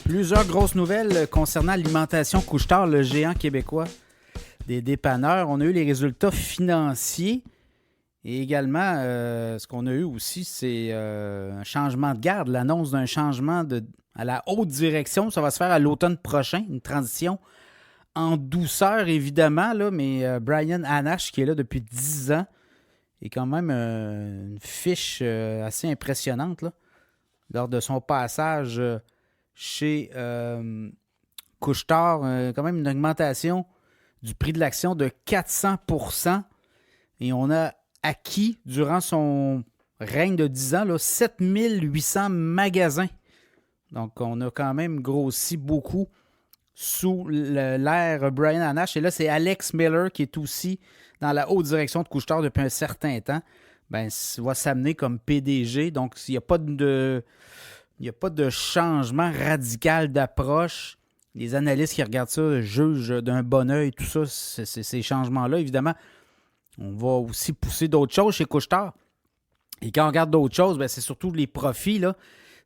Plusieurs grosses nouvelles concernant Alimentation Couche-Tard, le géant québécois des dépanneurs. On a eu les résultats financiers et également, ce qu'on a eu aussi, c'est un changement de garde, l'annonce d'un changement à la haute direction. Ça va se faire à l'automne prochain, une transition en douceur, évidemment, là, mais Brian Hannasch, qui est là depuis 10 ans, est quand même une fiche assez impressionnante là, lors de son passage chez Couche-Tard. Quand même une augmentation du prix de l'action de 400%. Et on a acquis, durant son règne de 10 ans, là, 7800 magasins. Donc, on a quand même grossi beaucoup sous l'ère Brian Hannasch. Et là, c'est Alex Miller qui est aussi dans la haute direction de Couche-Tard depuis un certain temps. Ben, va s'amener comme PDG. Donc, il n'y a pas de changement radical d'approche. Les analystes qui regardent ça jugent d'un bon œil tout ça, ces changements-là. Évidemment, on va aussi pousser d'autres choses chez Couche-Tard. Et quand on regarde d'autres choses, ben, c'est surtout les profits. Là.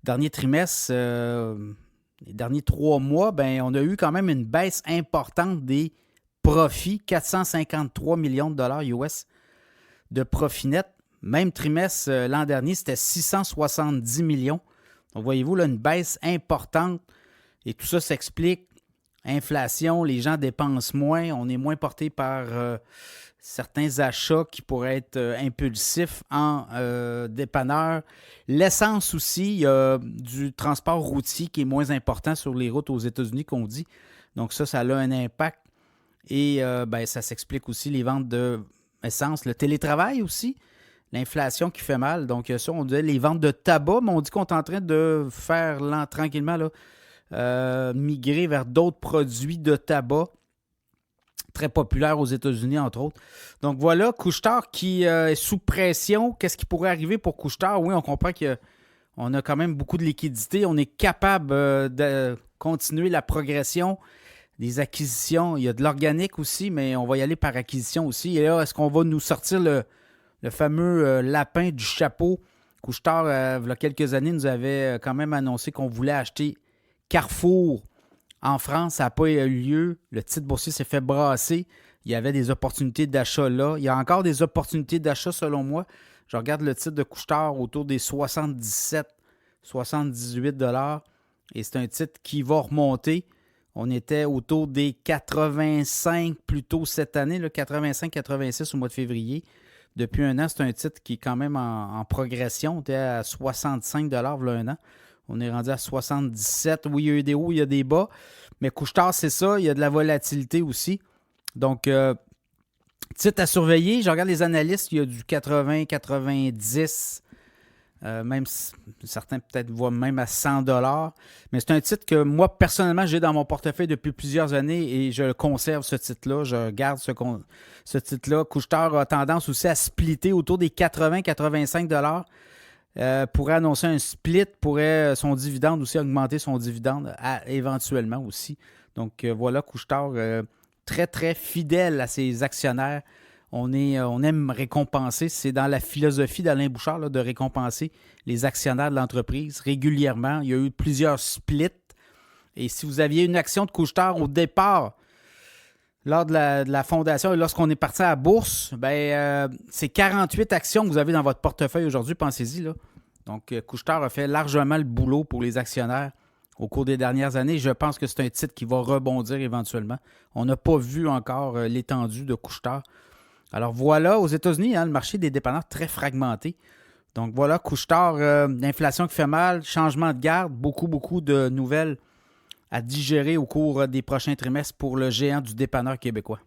Dernier trimestre, les derniers 3 mois, ben, on a eu quand même une baisse importante des profits. 453 millions de dollars US de profit net. Même trimestre l'an dernier, c'était 670 millions. Donc, voyez-vous, là, une baisse importante. Et tout ça s'explique. Inflation, les gens dépensent moins. On est moins porté par certains achats qui pourraient être impulsifs en dépanneur. L'essence aussi, il y a du transport routier qui est moins important sur les routes aux États-Unis qu'on dit. Donc ça a un impact. Et ça s'explique aussi les ventes d'essence. Le télétravail aussi. L'inflation qui fait mal. Donc, ça, on dit les ventes de tabac, mais on dit qu'on est en train de faire tranquillement là, migrer vers d'autres produits de tabac très populaires aux États-Unis, entre autres. Donc, voilà, Couche-Tard qui est sous pression. Qu'est-ce qui pourrait arriver pour Couche-Tard? Oui, on comprend qu'on a quand même beaucoup de liquidités. On est capable de continuer la progression des acquisitions. Il y a de l'organique aussi, mais on va y aller par acquisition aussi. Et là, est-ce qu'on va nous sortir le fameux lapin du chapeau? Couche-Tard, il y a quelques années, nous avait quand même annoncé qu'on voulait acheter Carrefour en France. Ça n'a pas eu lieu. Le titre boursier s'est fait brasser. Il y avait des opportunités d'achat là. Il y a encore des opportunités d'achat selon moi. Je regarde le titre de Couche-Tard autour des 77, 78 $. Et c'est un titre qui va remonter. On était autour des 85 plus tôt cette année, 85-86 au mois de février. Depuis un an, c'est un titre qui est quand même en progression. On était à 65 $ il y a un an. On est rendu à 77. Oui, il y a eu des hauts, il y a des bas. Mais Couche-Tard, c'est ça. Il y a de la volatilité aussi. Donc, titre à surveiller. Je regarde les analystes. Il y a du 80, 90. Même certains peut-être voient même à 100 $. Mais c'est un titre que moi, personnellement, j'ai dans mon portefeuille depuis plusieurs années et je conserve ce titre-là. Je garde ce titre-là. Couche-Tard a tendance aussi à splitter autour des 80-85 $. Pourrait annoncer un split, pourrait son dividende aussi augmenter son dividende éventuellement aussi. Donc voilà, Couche-Tard très, très fidèle à ses actionnaires. On aime récompenser. C'est dans la philosophie d'Alain Bouchard là, de récompenser les actionnaires de l'entreprise régulièrement. Il y a eu plusieurs splits. Et si vous aviez une action de Couche-Tard au départ, lors de la fondation et lorsqu'on est parti à la bourse, c'est 48 actions que vous avez dans votre portefeuille aujourd'hui. Pensez-y. Là. Donc, Couche-Tard a fait largement le boulot pour les actionnaires au cours des dernières années. Je pense que c'est un titre qui va rebondir éventuellement. On n'a pas vu encore l'étendue de Couche-Tard. Alors voilà, aux États-Unis, le marché des dépanneurs très fragmenté. Donc voilà, Couche-Tard, l'inflation qui fait mal, changement de garde, beaucoup de nouvelles à digérer au cours des prochains trimestres pour le géant du dépanneur québécois.